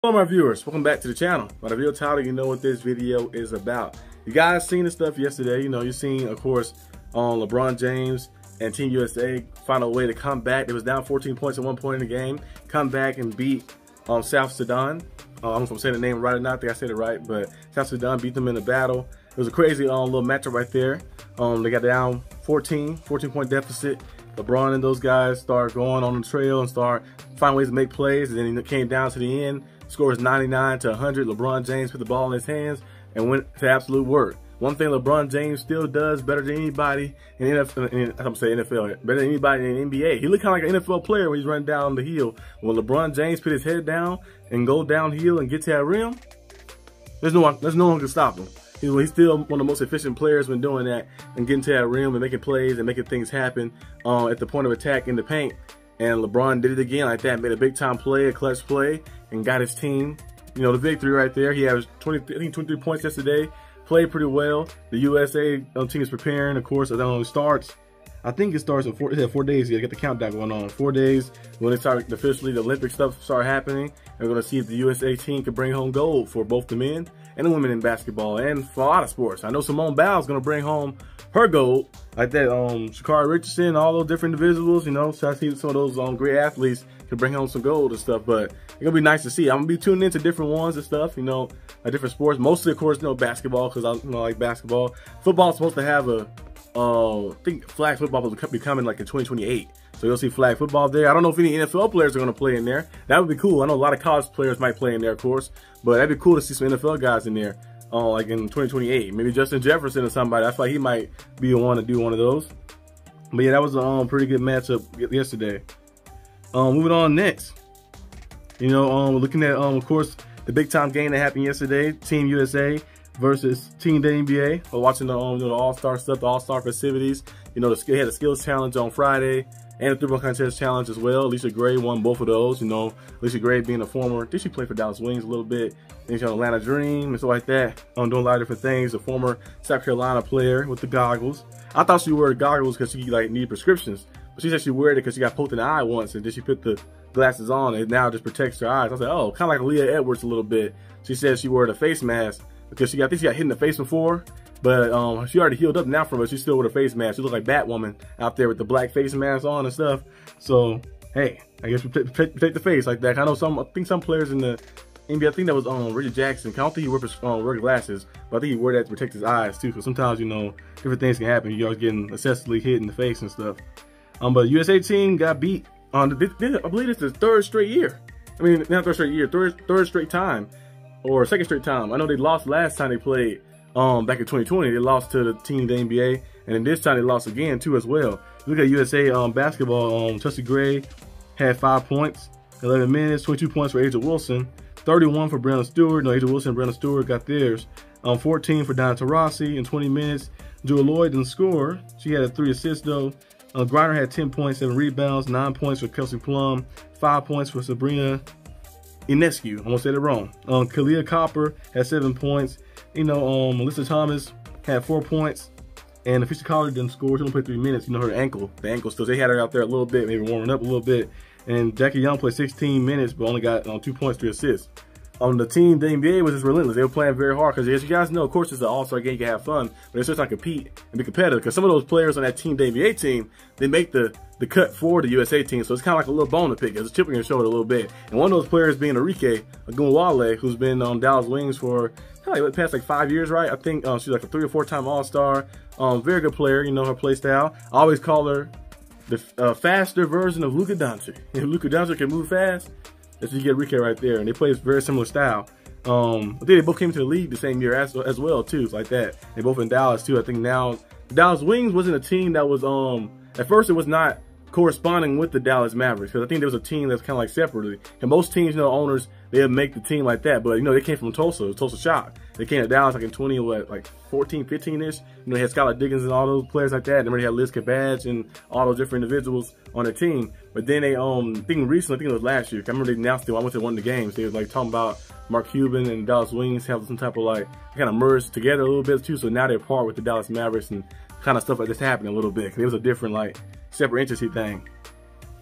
Hello my viewers, welcome back to the channel. By the video title, you know what this video is about. You guys seen the stuff yesterday. You seen, of course, LeBron James and Team USA find a way to come back. They was down 14 points at one point in the game, come back and beat South Sudan. I don't know if I'm saying the name right or not. I think I said it right, but South Sudan beat them in the battle. It was a crazy little matchup right there. They got down 14-point deficit. LeBron and those guys start going on the trail and start finding ways to make plays, and then it came down to the end. Scores 99-100. LeBron James put the ball in his hands and went to absolute work. One thing LeBron James still does better than anybody in NFL, better than anybody in the NBA. He looked kind of like an NFL player when he's running down the hill. When LeBron James put his head down and go downhill and get to that rim, there's no one can stop him. He's still one of the most efficient players when doing that and getting to that rim and making plays and making things happen at the point of attack in the paint. And LeBron did it again like that, made a big time play, a clutch play, and got his team, the victory right there. He averaged 23 points yesterday, played pretty well. The USA team is preparing, of course, as it starts. I think it starts in 4 days. You gotta get the countdown going on. 4 days when it start officially, the Olympic stuff start happening. And we're gonna see if the USA team can bring home gold for both the men and the women in basketball and for a lot of sports. I know Wnba is gonna bring home her gold, like that. Sha'Carri Richardson, all those different individuals. So I see some of those great athletes can bring home some gold and stuff. But it's gonna be nice to see. I'm gonna be tuning into different ones and stuff. Different sports. Mostly, of course, basketball because I like basketball. Football's supposed to have I think flag football will be coming like in 2028. So you'll see flag football there. I don't know if any NFL players are going to play in there. That would be cool. I know a lot of college players might play in there, of course. But that'd be cool to see some NFL guys in there, like in 2028. Maybe Justin Jefferson or somebody. I feel like he might be the one to do one of those. But yeah, that was a pretty good matchup yesterday. Moving on next. Looking at, of course, the big time game that happened yesterday. Team USA versus Team NBA. We're watching the All-Star stuff, the All-Star festivities. They had a skills challenge on Friday and a three-point contest challenge as well. Alicia Gray won both of those. Alicia Gray being a former, did she play for Dallas Wings a little bit? Then she's on Atlanta Dream and stuff like that. Doing a lot of different things. A former South Carolina player with the goggles. I thought she wore goggles because she needed prescriptions, but she said she wore it because she got poked in the eye once, and then she put the glasses on, and now it just protects her eyes. I was like, oh, kind of like Leah Edwards a little bit. She said she wore the face mask because I think she got hit in the face before, but she already healed up now from it. She still with a face mask. She looked like Batwoman out there with the black face mask on and stuff. So hey, I guess protect the face like that. I know I think some players in the NBA, I think that was Richard Jackson. I don't think he wore glasses, but I think he wore that to protect his eyes too. Because sometimes different things can happen. You're getting excessively hit in the face and stuff. But the USA team got beat on. I believe it's the third straight year. I mean, not third straight year, third straight time. Or second straight time. I know they lost last time they played back in 2020. They lost to the team, the NBA, and then this time they lost again too as well. Look at USA basketball. Chelsea Gray had 5 points, 11 minutes, 22 points for Asia Wilson, 31 for Brandon Stewart. No, Asia Wilson and Brandon Stewart got theirs. 14 for Diana Taurasi in 20 minutes. Jewel Lloyd didn't score. She had 3 assists though. Griner had 10 points, 7 rebounds, 9 points for Kelsey Plum, 5 points for Sabrina Ionescu. I almost said it wrong. Kalia Copper had 7 points. Melissa Thomas had 4 points. And Fisher Collar didn't score. She only played 3 minutes. Her ankle. The ankle still. They had her out there a little bit, maybe warming up a little bit. And Jackie Young played 16 minutes, but only got 2 points, 3 assists. The team, the NBA, was just relentless. They were playing very hard because, as you guys know, of course, it's an all-star game. You can have fun, but it's just not compete and be competitive. Because some of those players on that team, the NBA team, they make the cut for the USA team. So it's kind of like a little bone to pick. It's a chip on your shoulder a little bit. And one of those players being Enrique Gunwale, who's been on Dallas Wings for the past 5 years, right? I think she's like a 3 or 4 time All-Star. Very good player. Her play style. I always call her the faster version of Luka Doncic. If Luka Doncic can move fast, that's you get Enrique right there, and they play a very similar style. I think they both came to the league the same year as well too. It's like that. They both in Dallas too. I think now the Dallas Wings wasn't a team that was at first it was not corresponding with the Dallas Mavericks, because I think there was a team that's kind of like separately. And most teams, owners, they'll make the team like that. But they came from Tulsa. It was Tulsa Shock. They came to Dallas like in 14, 15-ish. They had Skylar Diggins and all those players like that. They already had Liz Cabbage and all those different individuals on their team. But then they, I think recently, I think it was last year, I remember they announced it. I went to one of the games. They were talking about Mark Cuban and Dallas Wings have some type of kind of merged together a little bit too. So now they're part with the Dallas Mavericks and kind of stuff like this happening a little bit. It was a different separate entity thing.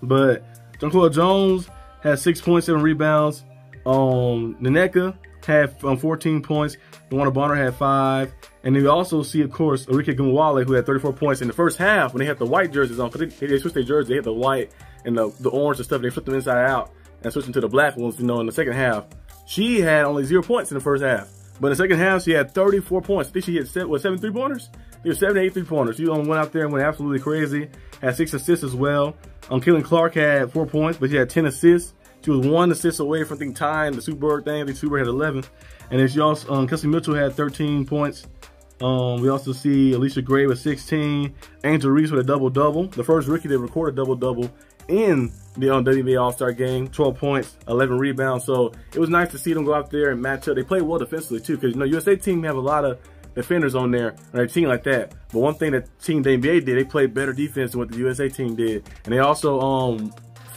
But Jonquel Jones had 6 points, 7 rebounds. Nneka had 14 points. DeWanna Bonner had 5. And then we also see, of course, Arike Ogunbowale, who had 34 points in the first half when they had the white jerseys on. Because they switched their jerseys. They had the white and the orange and stuff. They flipped them inside out and switched them to the black ones, you know, in the second half. She had only 0 points in the first half. But in the second half, she had 34 points. I think she hit 7 3-pointers? There were 7 to 8 3-pointers. She went out there and went absolutely crazy. Had 6 assists as well. Caitlin Clark had 4 points, but she had 10 assists. She was 1 assist away from, I think, tying the Super thing. I think Super had 11. And then she also, Kelsey Mitchell had 13 points. We also see Alicia Gray with 16. Angel Reese with a double-double. The first rookie that recorded a double-double in the WNBA All-Star game. 12 points, 11 rebounds. So it was nice to see them go out there and match up. They played well defensively, too, because, you know, USA team have a lot of defenders on there, or a team like that. But one thing that Team WNBA did, they played better defense than what the USA team did. And they also,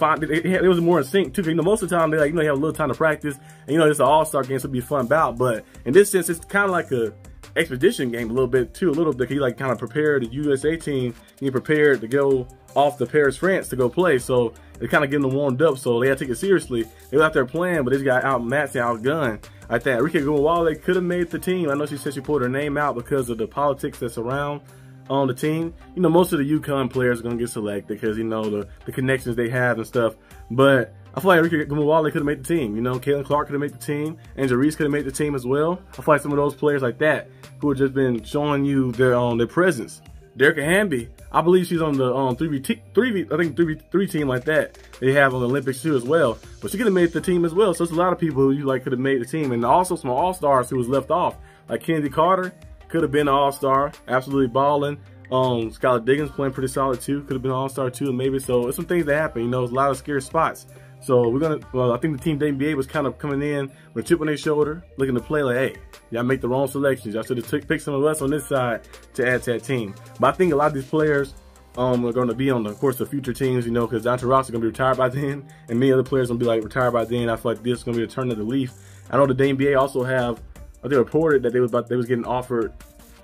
it was more in sync too. You know, most of the time they like, you know, you have a little time to practice, and you know, it's an All-Star game, so it'll be a fun bout. But in this sense, it's kind of like a expedition game a little bit too. A little bit, you like kind of prepare the USA team, and you prepared to go off to Paris, France to go play. So they're kind of getting them warmed up. So they got to take it seriously. They were out there playing, but they just got outmatched and outgunned like that. Arike Ogunbowale could have made the team. I know she said she pulled her name out because of the politics that's around on the team. You know, most of the UConn players are going to get selected because, you know, the connections they have and stuff. But I feel like Arike Ogunbowale could have made the team. You know, Caitlin Clark could have made the team. Angel Reese could have made the team as well. I feel like some of those players like that who have just been showing you their presence. Derrick Hamby, I believe she's on the 3v3 team like that they have on the Olympics too as well. But she could have made the team as well. So it's a lot of people who you like could have made the team, and also some All-Stars who was left off, like Kennedy Carter could have been an All-Star, absolutely balling. Skylar Diggins playing pretty solid too, could have been an All-Star too, maybe. So it's some things that happen. You know, it's a lot of scary spots. So we're gonna. Well, I think the Team WNBA was kind of coming in with a chip on their shoulder, looking to play like, hey, y'all make the wrong selections. Y'all should have picked some of us on this side to add to that team. But I think a lot of these players are going to be on, of course, the future teams, you know, because Donta Ross is going to be retired by then, and many other players are going to be like retired by then. I feel like this is going to be a turn of the leaf. I know the WNBA also have. They reported that they was getting offered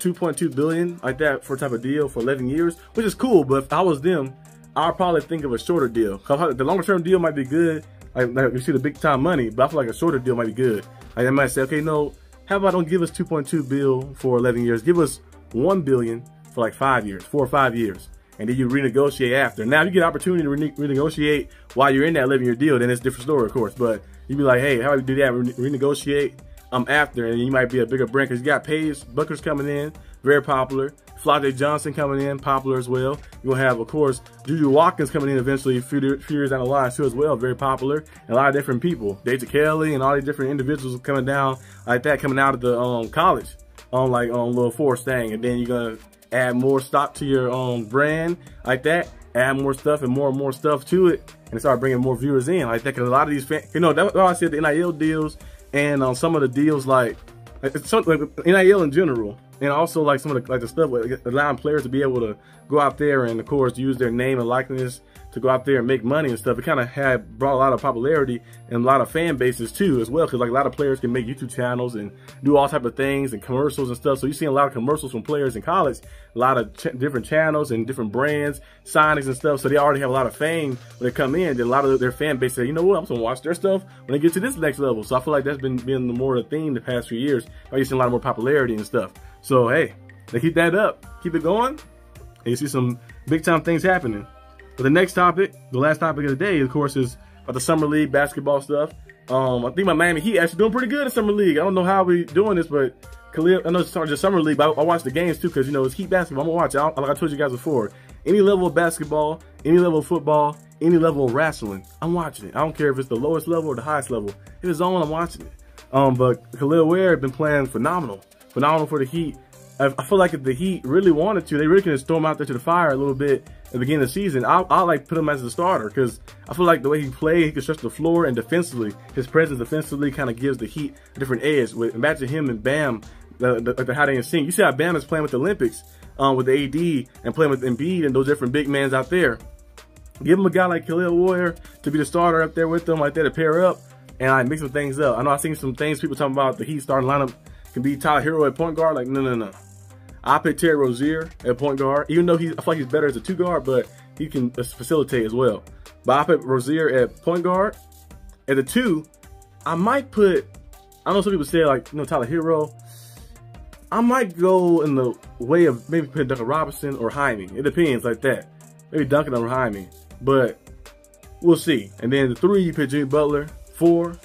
$2.2 billion like that for a type of deal for 11 years, which is cool. But if I was them, I'd probably think of a shorter deal. Cause the longer term deal might be good. Like you see the big time money, but I feel like a shorter deal might be good. Like they might say, okay, no, how about don't give us $2.2 billion for 11 years? Give us $1 billion for like 5 years, 4 or 5 years, and then you renegotiate after. Now, if you get an opportunity to renegotiate while you're in that 11-year deal, then it's a different story, of course. But you'd be like, hey, how do we do that? Renegotiate after, and you might be a bigger brand because you got Paige Buckers coming in, very popular. Flau'jae Johnson coming in, popular as well. You're going to have, of course, Juju Watkins coming in eventually a few years down the line too as well, very popular. And a lot of different people. Deja Kelly and all these different individuals coming down like that, coming out of the college on like Little Force thing. And then you're going to add more stock to your brand like that, add more stuff and more stuff to it, and start bringing more viewers in like that. Because a lot of these fans, you know, that's why I said the NIL deals and some of the deals like NIL in general. And also like some of the stuff like allowing players to be able to go out there and of course use their name and likeness to go out there and make money and stuff. It kind of brought a lot of popularity and a lot of fan bases too as well, because like a lot of players can make YouTube channels and do all type of things and commercials and stuff. So you're seeing a lot of commercials from players in college, a lot of different channels and different brands, signings and stuff. So they already have a lot of fame when they come in. Then a lot of their fan base say, you know what, I'm gonna watch their stuff when they get to this next level. So I feel like that's been more the theme the past few years. You're seeing a lot more popularity and stuff. So hey, they keep that up, keep it going, and you see some big time things happening. But the next topic, the last topic of the day, of course, is about the summer league basketball stuff. I think my Miami Heat actually doing pretty good in summer league. I don't know how we doing this, but Khalil, I know it's just summer league, but I watch the games too because you know it's Heat basketball. I'm gonna watch it. Like I told you guys before, any level of basketball, any level of football, any level of wrestling, I'm watching it. I don't care if it's the lowest level or the highest level. If it's on, I'm watching it. But Khalil Ware has been playing phenomenal for the Heat. I feel like if the Heat really wanted to, they really could have thrown him out there to the fire a little bit at the beginning of the season. I'll like put him as a starter because I feel like the way he plays, he can stretch the floor, and defensively, his presence defensively kind of gives the Heat a different edge. Imagine him and Bam, how they in sync. You see how Bam is playing with the Olympics, with the AD and playing with Embiid and those different big mans out there. Give him a guy like Khalil Ware to be the starter up there with them, like that, to pair up and like mix some things up. I know I've seen some things people talking about the Heat starting lineup can be Tyler Hero at point guard. Like no. I pick Terry Rozier at point guard, even though I feel like he's better as a 2 guard, but he can facilitate as well. But I pick Rozier at point guard. At the 2, I might put, I know some people say like, you know, Tyler Hero. I might go in the way of maybe putting Duncan Robinson or Jaime. It depends like that. Maybe Duncan or Jaime, but we'll see. And then the 3, you put Jimmy Butler. 4,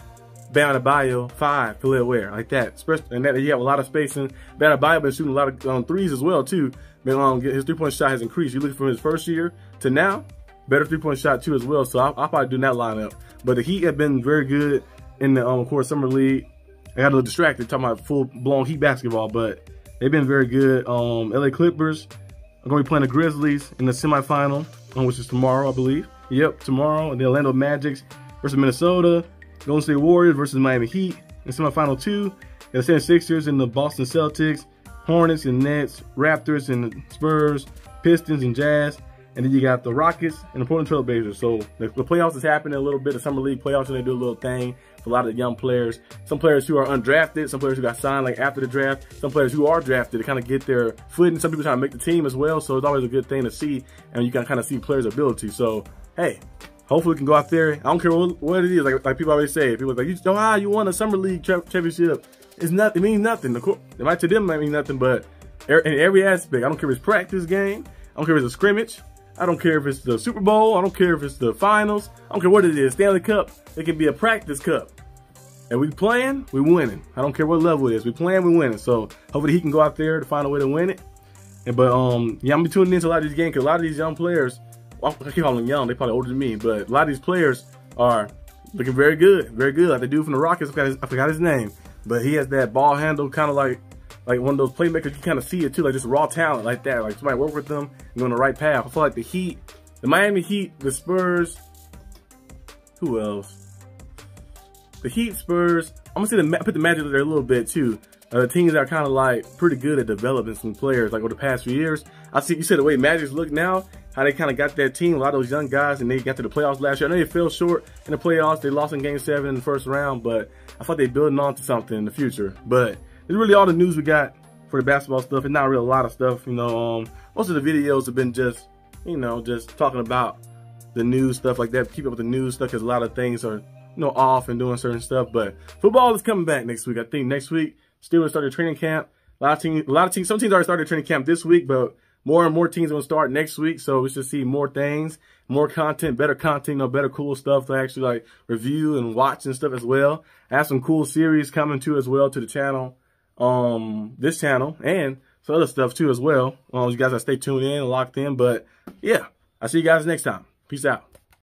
Bam Adebayo. 5, Khalil Ware, like that. Especially, and that you have a lot of spacing. Bam Adebayo been shooting a lot of 3s as well too. His 3-point shot has increased. You look from his first year to now, better 3-point shot too as well. So I'll probably do that lineup. But the Heat have been very good in the of course summer league. I got a little distracted talking about full-blown Heat basketball, but they've been very good. LA Clippers are going to be playing the Grizzlies in the semifinal, which is tomorrow, I believe. Yep, tomorrow. And the Orlando Magic versus Minnesota. Golden State Warriors versus Miami Heat in semifinal 2. The 76ers and the Boston Celtics. Hornets and Nets. Raptors and Spurs. Pistons and Jazz. And then you got the Rockets and the Portland Trail Blazers. So the playoffs is happening a little bit. The summer league playoffs, and they do a little thing for a lot of the young players. Some players who are undrafted, some players who got signed like after the draft, some players who are drafted to kind of get their footing. Some people trying to make the team as well. So it's always a good thing to see, and you can kind of see players' ability. So hey, hopefully we can go out there. I don't care what it is. Like people always say, people are like, you won a summer league championship. It's nothing. It means nothing. It might to them might mean nothing, but in every aspect, I don't care if it's practice game. I don't care if it's a scrimmage. I don't care if it's the Super Bowl. I don't care if it's the finals. I don't care what it is. Stanley Cup. It can be a practice cup. And we playing, we winning. I don't care what level it is. We playing, we winning. So hopefully he can go out there to find a way to win it. But yeah, I'm gonna be tuning into a lot of these games because a lot of these young players, well, I keep calling them young. They're probably older than me, but a lot of these players are looking very good, very good. Like the dude from the Rockets, I forgot his name, but he has that ball handle, kind of like one of those playmakers. You kind of see it too, like just raw talent like that. Like somebody work with them and go on the right path. I feel like the Heat, the Miami Heat, the Spurs. Who else? The Heat, Spurs. I'm gonna say put the Magic there a little bit too. The teams that are kind of like pretty good at developing some players like over the past few years. I see you said the way Magic's look now, how they kind of got that team, a lot of those young guys, and they got to the playoffs last year. I know they fell short in the playoffs. They lost in Game 7 in the first round, but I thought they building on to something in the future. But it's really all the news we got for the basketball stuff, and not really a lot of stuff. You know, most of the videos have been just, you know, just talking about the news stuff like that. Keep up with the news stuff because a lot of things are, you know, off and doing certain stuff. But football is coming back next week. I think next week Steelers started training camp. A lot of teams. Some teams already started training camp this week, but more and more teams are going to start next week. So we should see more things, more content, better content, you know, better cool stuff to actually like review and watch and stuff as well. I have some cool series coming too as well to the channel, this channel, and some other stuff too as well. You guys gotta stay tuned in and locked in. But yeah, I'll see you guys next time. Peace out.